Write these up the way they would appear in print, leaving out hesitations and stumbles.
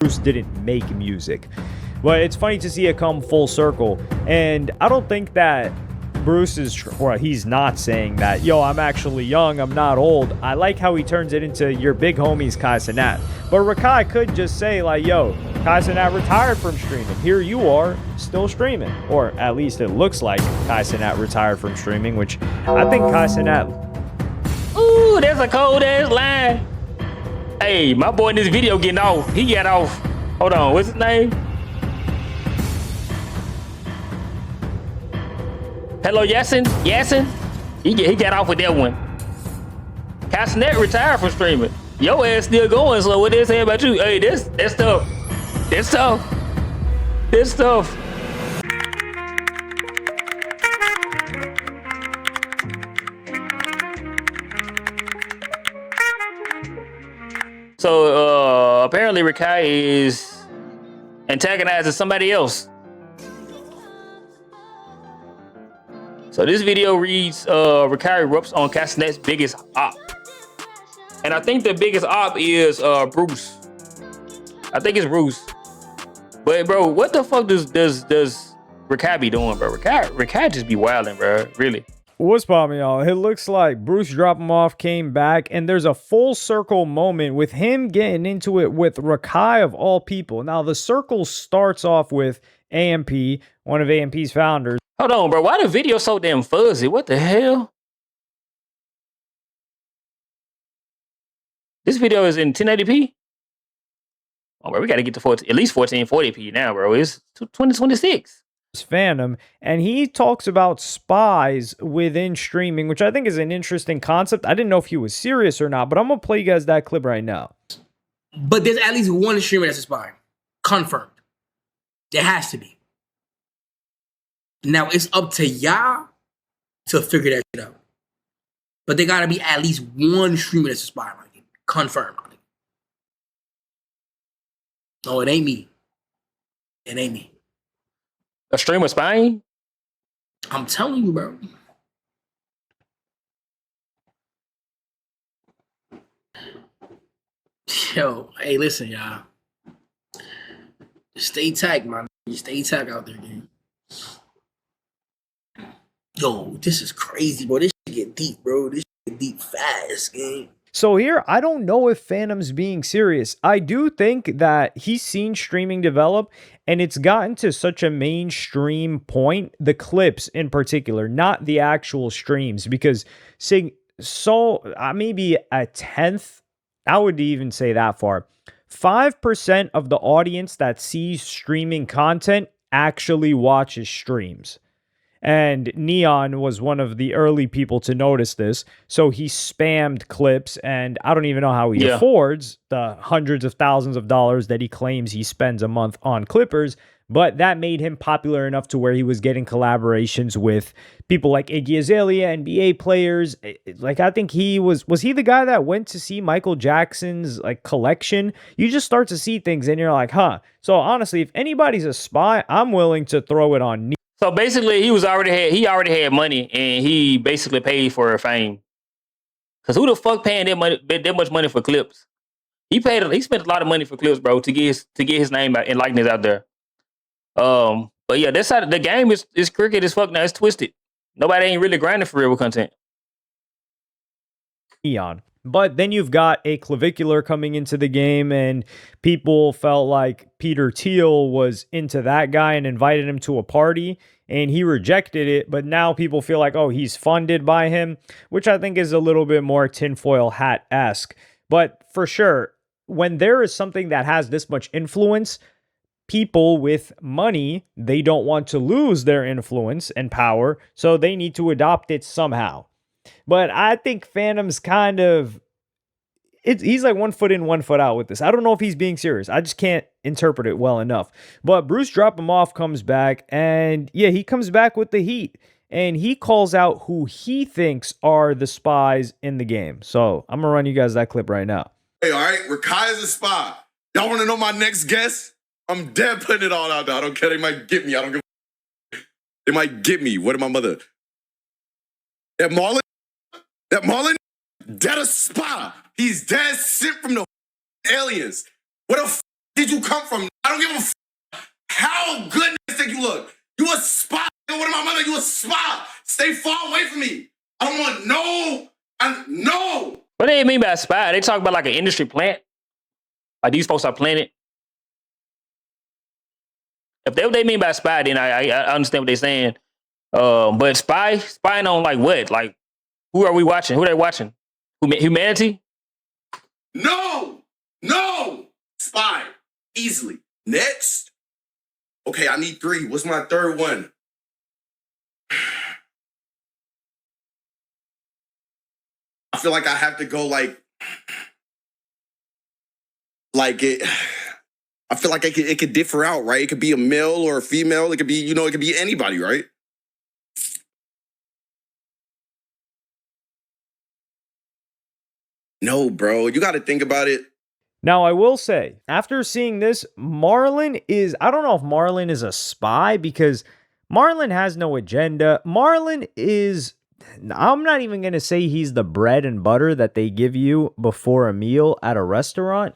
Bruce didn't make music. But it's funny to see it come full circle. And I don't think that Bruce is, or he's not saying that, yo, I'm actually young, I'm not old. I like how he turns it into your big homies Kai Cenat. But Rakai could just say like, yo, Kai Cenat retired from streaming. Here you are, still streaming. Or at least it looks like Kai Cenat retired from streaming, which I think Kai Cenat... Ooh, that's a cold ass line. Hey, my boy in this video getting off. He got off. Hold on, what's his name? Hello, Yasin? Yasin? He got off with that one. Kai Cenat retired from streaming. Your ass still going, so what they say about you? Hey, that's tough. That's tough. That's tough. So apparently Rakai is antagonizing somebody else. So this video reads, Rakai erupts on Kai Cenat's biggest op. And I think the biggest op is Bruce. I think it's Bruce. But bro, what the fuck does Rakai be doing, bro? Rakai just be wilding, bro. Really. What's poppin', y'all? It looks like Bruce dropped him off, came back, and there's a full circle moment with him getting into it with Rakai of all people. Now, the circle starts off with AMP, one of AMP's founders. Hold on, bro. Why the video so damn fuzzy? What the hell? This video is in 1080p? Oh, bro, we got to get to at least 1440p now, bro. It's 2026. Phantom, and he talks about spies within streaming, which I think is an interesting concept. I didn't know if he was serious or not, but I'm gonna play you guys that clip right now. But there's at least one streamer that's a spy. Confirmed. There has to be. Now it's up to y'all to figure that shit out. But there gotta be at least one streamer that's a spy, like confirmed. No, it ain't me. It ain't me. A streamer spying? I'm telling you, bro. Yo, hey, listen, y'all. Stay tagged, man. Stay tagged out there, gang. Yo, this is crazy, bro. This shit get deep, bro. This shit get deep fast, gang. So here, I don't know if Phantom's being serious. I do think that he's seen streaming develop, and it's gotten to such a mainstream point, the clips in particular, not the actual streams, because maybe a tenth, I would even say that far, 5% of the audience that sees streaming content actually watches streams. And Neon was one of the early people to notice this. So he spammed clips, and I don't even know how he affords the hundreds of thousands of dollars that he claims he spends a month on clippers. But that made him popular enough to where he was getting collaborations with people like Iggy Azalea, NBA players. Like, I think he was he the guy that went to see Michael Jackson's like collection? You just start to see things and you're like, huh. So honestly, if anybody's a spy, I'm willing to throw it on Neon. So basically, he already had money, and he basically paid for fame. Cause who the fuck paying that much money for clips? He spent a lot of money for clips, bro, to get his name out and likeness out there. But yeah, this side of the game is crooked as fuck now. It's twisted. Nobody ain't really grinding for real content. Neon. But then you've got a clavicular coming into the game, and people felt like Peter Thiel was into that guy and invited him to a party, and he rejected it. But now people feel like, oh, he's funded by him, which I think is a little bit more tinfoil hat-esque. But for sure, when there is something that has this much influence, people with money, they don't want to lose their influence and power, so they need to adopt it somehow. But I think Phantom's kind of, he's like 1 foot in, 1 foot out with this. I don't know if he's being serious. I just can't interpret it well enough. But Bruce drop him off, comes back, and yeah, he comes back with the heat. And he calls out who he thinks are the spies in the game. So I'm going to run you guys that clip right now. Hey, all right, Rakai is a spy. Y'all want to know my next guess? I'm dead putting it all out there. I don't care. They might get me. I don't give a They might get me. What am my mother? That Marlon, dead a spy. He's dead sent from the aliens. What the did you come from? I don't give a how good think you look. You a spy. What am my mother? You a spy. Stay far away from me. I don't want no. What do they mean by spy? They talk about like an industry plant. Like these folks are planted. If that's what they mean by spy, then I understand what they're saying. But spying on like what? Like who are we watching? Who are they watching? Humanity? No. Spy. Easily. Next. Okay, I need 3. What's my third one? I feel like I have to go like it. I feel like it could differ out, right? It could be a male or a female. It could be, it could be anybody, right? No, bro. You got to think about it. Now, I will say, after seeing this, Marlon is, I don't know if Marlon is a spy because Marlon has no agenda. Marlon is, I'm not even going to say he's the bread and butter that they give you before a meal at a restaurant.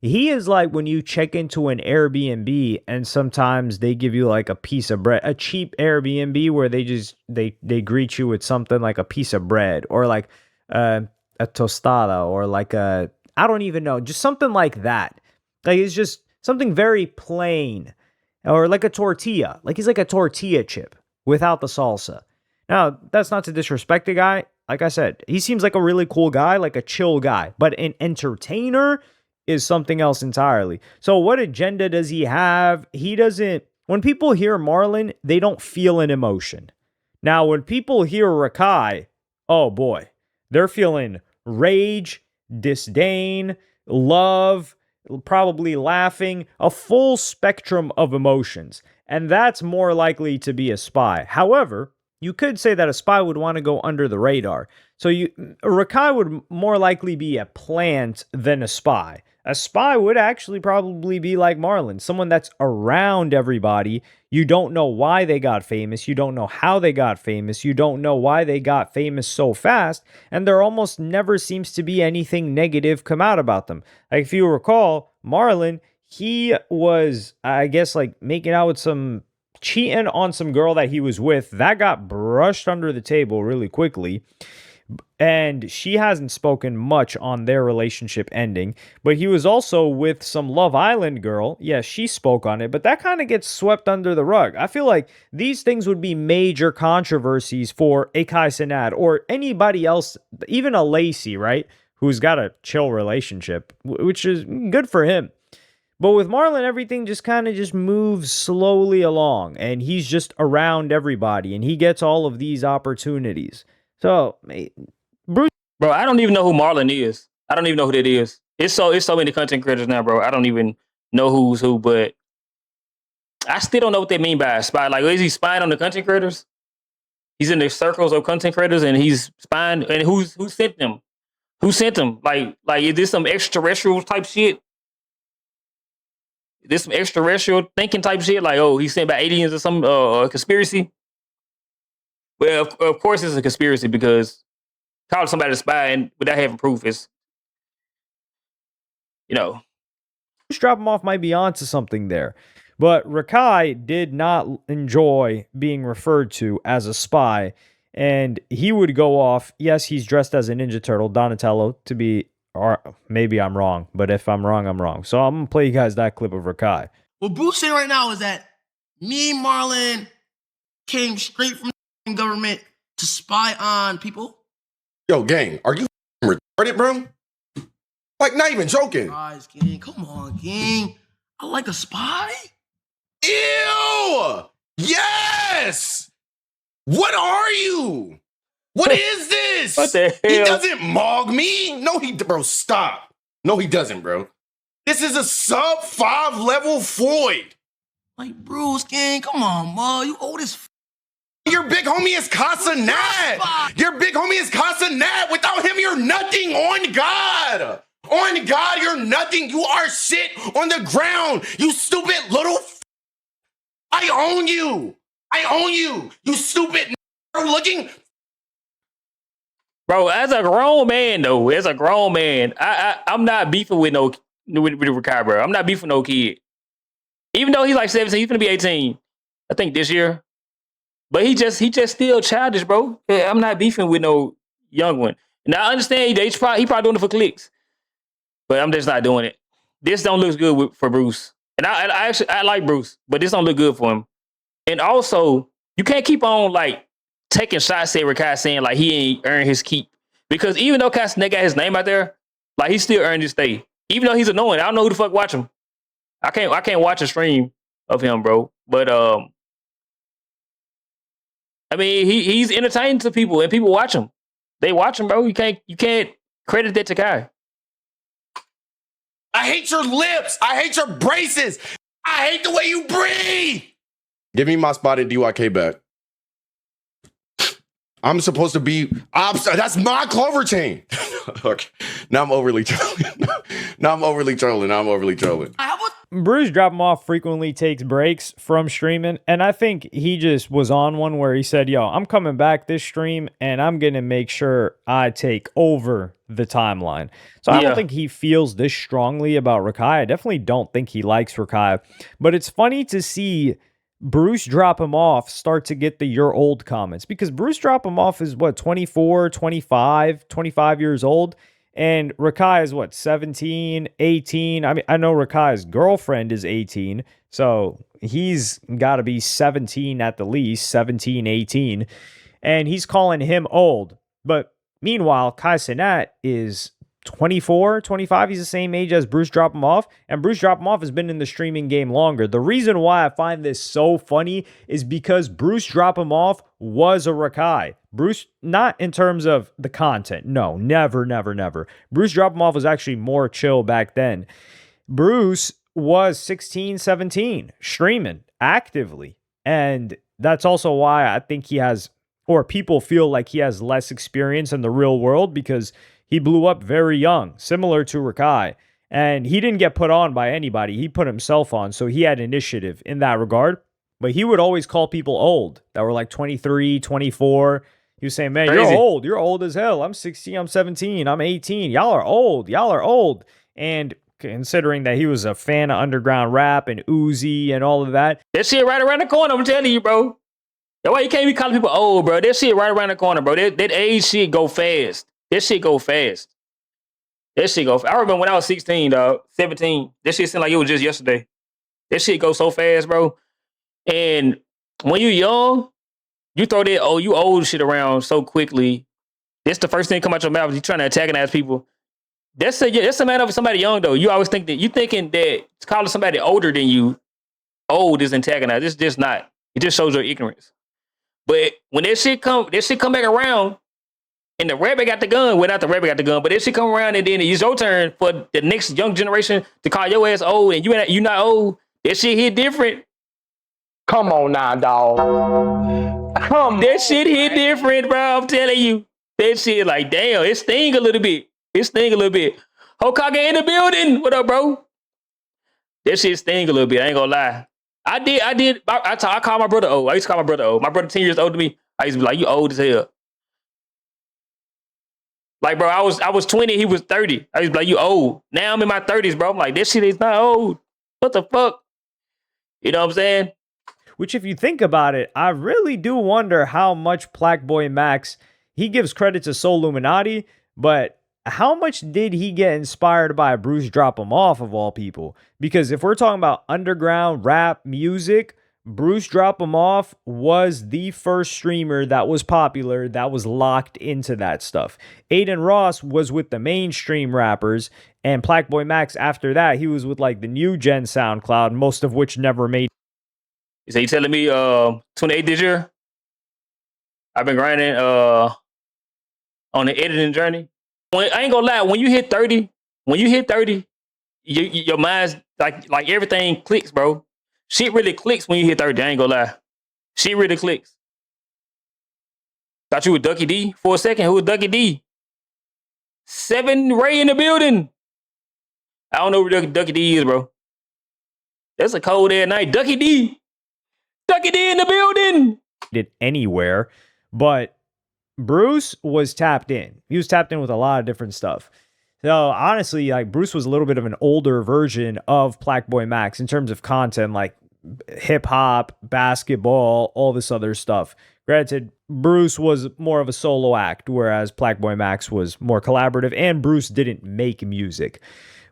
He is like when you check into an Airbnb and sometimes they give you like a piece of bread, a cheap Airbnb where they greet you with something like a piece of bread or like a tostada or like I don't even know, just something like that. Like it's just something very plain or like a tortilla. Like he's like a tortilla chip without the salsa. Now, that's not to disrespect the guy. Like I said, he seems like a really cool guy, like a chill guy, but an entertainer is something else entirely. So what agenda does he have? He doesn't, when people hear Marlon, they don't feel an emotion. Now, when people hear Rakai, oh boy, they're feeling rage, disdain, love, probably laughing, a full spectrum of emotions. And that's more likely to be a spy. However, you could say that a spy would want to go under the radar. So Rakai would more likely be a plant than a spy. A spy would actually probably be like Marlon, someone that's around everybody. You don't know why they got famous. You don't know how they got famous. You don't know why they got famous so fast. And there almost never seems to be anything negative come out about them. Like if you recall, Marlon, he was, I guess, like making out with cheating on some girl that he was with. That got brushed under the table really quickly. And she hasn't spoken much on their relationship ending. But he was also with some Love Island girl. Yes, she spoke on it, but that kind of gets swept under the rug. I feel like these things would be major controversies for a Kai Cenat or anybody else, even a Lacey, right? Who's got a chill relationship, which is good for him. But with Marlon, everything just kind of just moves slowly along. And he's just around everybody. And he gets all of these opportunities. So, Bruce. Bro, I don't even know who Marlon is. I don't even know who that is. It's so many content creators now, bro. I don't even know who's who, but I still don't know what they mean by a spy. Like, is he spying on the content creators? He's in the circles of content creators and he's spying. And who sent them? Who sent them? Like, is this some extraterrestrial type shit? Is this some extraterrestrial thinking type shit? Like, oh, he's sent by aliens or some conspiracy? Well, of course it's a conspiracy because calling somebody a spy and without having proof is, Drop him off might be onto something there. But Rakai did not enjoy being referred to as a spy. And he would go off. Yes, he's dressed as a Ninja Turtle, Donatello, to be, or maybe I'm wrong. But if I'm wrong, I'm wrong. So I'm going to play you guys that clip of Rakai. What Bruce saying right now is that me and Marlon came straight from the government to spy on people. Yo, gang, are you retarded, bro? Like, not even joking. Guys, gang, come on, gang. I like a spy. Ew! Yes! What are you? What is this? What the hell? He doesn't mog me. No, bro, stop. No, he doesn't, bro. This is a sub 5 level Floyd. Like, Bruce, gang, come on, ma. You old as Your big homie is Casa Nat. Your big homie is Casa Nat. Without him, you're nothing. On God. On God, you're nothing. You are shit on the ground. You stupid little I own you. I own you. You stupid looking. Bro, as a grown man, though, I'm not beefing with no with Rakai, bro. I'm not beefing no kid. Even though he's like 17, he's gonna be 18. I think this year. But he just still childish, bro. Yeah, I'm not beefing with no young one. Now I understand he probably doing it for clicks, but I'm just not doing it. This don't look good for Bruce, and I actually like Bruce, but this don't look good for him. And also, you can't keep on like taking shots at Rakai saying like he ain't earned his keep, because even though Castanet got his name out there, like he still earned his stay. Even though he's annoying, I don't know who the fuck watch him. I can't watch a stream of him, bro. But I mean, he's entertaining to people, and people watch him. They watch him, bro. You can't credit that to Kai. I hate your lips. I hate your braces. I hate the way you breathe. Give me my spotted DYK back. I'm supposed to be that's my clover chain. Okay. Now I'm overly trolling. Now I'm overly trolling. Bruce Drop 'em Off frequently takes breaks from streaming, and I think he just was on one where he said, yo, I'm coming back this stream, and I'm going to make sure I take over the timeline. So I don't think he feels this strongly about Rakai. I definitely don't think he likes Rakai, but it's funny to see Bruce Drop 'em Off start to get the you're old comments, because Bruce Drop 'em Off is what, 24, 25 years old. And Rakai is what, 17, 18? I mean, I know Rakai's girlfriend is 18, so he's got to be 17 at the least, 17, 18. And he's calling him old. But meanwhile, Kai Cenat is 24, 25. He's the same age as Bruce Drop 'em Off. And Bruce Drop 'em Off has been in the streaming game longer. The reason why I find this so funny is because Bruce Drop 'em Off was a Rakai. Bruce, not in terms of the content. No, never. Bruce Drop 'em Off was actually more chill back then. Bruce was 16, 17, streaming actively. And that's also why I think he has, or people feel like he has less experience in the real world, because he blew up very young, similar to Rakai. And he didn't get put on by anybody. He put himself on, so he had initiative in that regard. But he would always call people old that were like 23, 24. He was saying, man, Crazy. You're old. You're old as hell. I'm 16, I'm 17, I'm 18. Y'all are old. And considering that he was a fan of underground rap and Uzi and all of that. That shit right around the corner, I'm telling you, bro. That's why you can't be calling people old, bro. That shit right around the corner, bro. That age shit go fast. That shit go fast. I remember when I was 16, dog, 17. That shit seemed like it was just yesterday. That shit go so fast, bro. And when you young, you throw that, oh, you old shit around so quickly. That's the first thing come out your mouth. You trying to antagonize people. That's a matter of somebody young, though. You always think that, you thinking that calling somebody older than you old is antagonized. It's just not. It just shows your ignorance. But when that shit come back around, and the rabbit got the gun, well, not the rabbit got the gun, but that shit come around, and then it's your turn for the next young generation to call your ass old, and you not old. That shit hit different. Come on now, dog. That shit hit different, bro. I'm telling you. That shit, like, damn, it sting a little bit. Hokage in the building. What up, bro? That shit sting a little bit. I ain't gonna lie. I call my brother old. I used to call my brother old. My brother 10 years older than me. I used to be like, you old as hell. Like, bro, I was 20, he was 30. I used to be like, you old. Now I'm in my 30s, bro. I'm like, this shit is not old. What the fuck? You know what I'm saying? Which, if you think about it, I really do wonder how much Blackboy Max, he gives credit to Soul Illuminati, but how much did he get inspired by Bruce Drop 'em Off, of all people? Because if we're talking about underground rap music, Bruce Drop 'em Off was the first streamer that was popular, that was locked into that stuff. Aiden Ross was with the mainstream rappers, and Blackboy Max, after that, he was with like the new gen SoundCloud, most of which never made. So you telling me 28 this year? I've been grinding on the editing journey. I ain't gonna lie, when you hit 30, your mind's like everything clicks, bro. Shit really clicks when you hit 30, I ain't gonna lie. Shit really clicks. Thought you were Ducky D for a second. Who was Ducky D? 7 Ray in the building. I don't know who Ducky D is, bro. That's a cold ass night. Ducky D in the building. It anywhere, but Bruce was tapped in. He was tapped in with a lot of different stuff. So honestly, like Bruce was a little bit of an older version of Plaque Max in terms of content, like hip hop, basketball, all this other stuff. Granted, Bruce was more of a solo act, whereas Plaque Max was more collaborative, and Bruce didn't make music.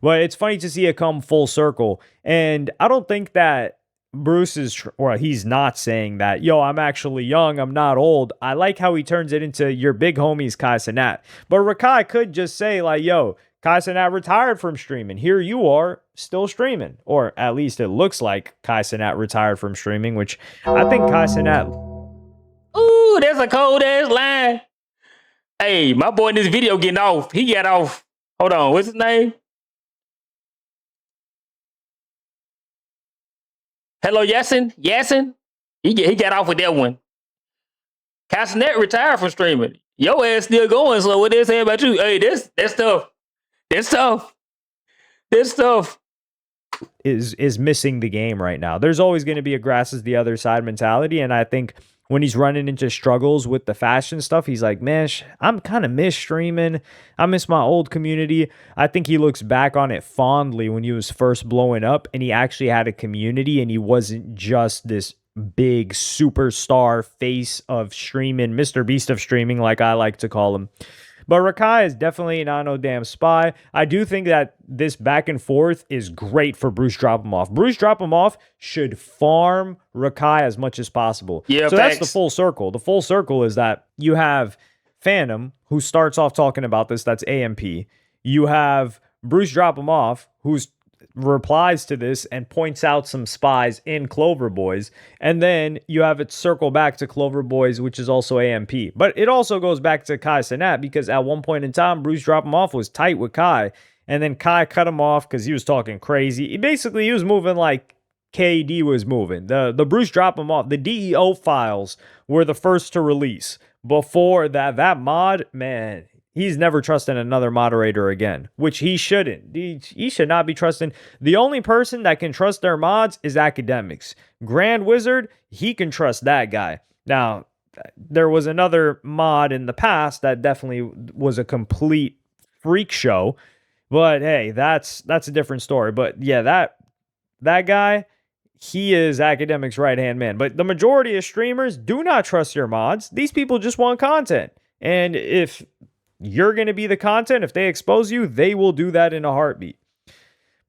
But it's funny to see it come full circle. And I don't think that Bruce is, or he's not saying that, yo, I'm actually young, I'm not old. I like how he turns it into your big homies, Kai Cenat. But Rakai could just say, like, yo, Kai Cenat retired from streaming. Here you are, still streaming. Or at least it looks like Kai Cenat retired from streaming, which I think Kai Cenat. Ooh, that's a cold ass line. Hey, my boy in this video getting off. He got off. Hold on, what's his name? Hello, Yasin? Yasin? He got off with that one. Castanet retired from streaming. Your ass still going, so what they say about you? Hey, that's tough. That's tough. That's tough. Is missing the game right now. There's always going to be a grass is the other side mentality, and I think when he's running into struggles with the fashion stuff, he's like, man, I'm kind of miss streaming. I miss my old community. I think he looks back on it fondly when he was first blowing up and he actually had a community and he wasn't just this big superstar face of streaming, Mr. Beast of streaming, like I like to call him. But Rakai is definitely not no damn spy. I do think that this back and forth is great for Bruce Drop Him Off. Bruce Drop Him Off should farm Rakai as much as possible. Yeah, so thanks. That's the full circle. The full circle is that you have Phantom, who starts off talking about this. That's AMP. You have Bruce Drop Him Off, who's replies to this and points out some spies in Clover Boys, and then you have it circle back to Clover Boys, which is also AMP. But it also goes back to Kai Cenat, because at one point in time, Bruce Drop Him Off was tight with Kai, and then Kai cut him off because he was talking crazy. He was moving like KD was moving. The Bruce Drop Him Off, the DEO files were the first to release. Before that mod, man, he's never trusting another moderator again, which he shouldn't. He should not be trusting. The only person that can trust their mods is Academics. Grand Wizard, he can trust that guy. Now, there was another mod in the past that definitely was a complete freak show, but hey, that's a different story. But yeah, that guy, he is Academics' right-hand man. But the majority of streamers do not trust your mods. These people just want content. And if you're going to be the content, if they expose you, they will do that in a heartbeat.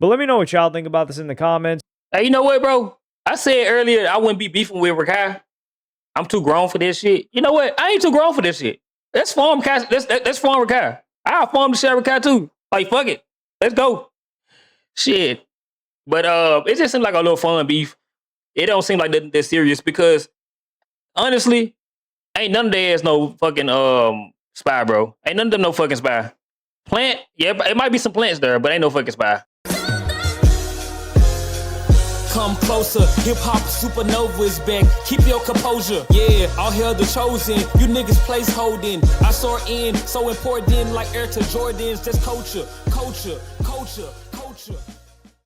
But let me know what y'all think about this in the comments. Hey, you know what, bro? I said earlier I wouldn't be beefing with Rakai. I'm too grown for this shit. You know what? I ain't too grown for this shit. Let's farm Rakai. I'll farm the shit out of Rakai too. Like, fuck it. Let's go. Shit. But it just seemed like a little fun beef. It don't seem like that serious, because honestly, ain't none of their ass no fucking spy, bro. Ain't none of them no fucking spy. Plant, yeah, it might be some plants there, but ain't no fucking spy. Come closer, hip-hop supernova is back. Keep your composure, yeah, all hail the chosen. You niggas place holding. I soar in, so important like Air to Jordans. Just culture.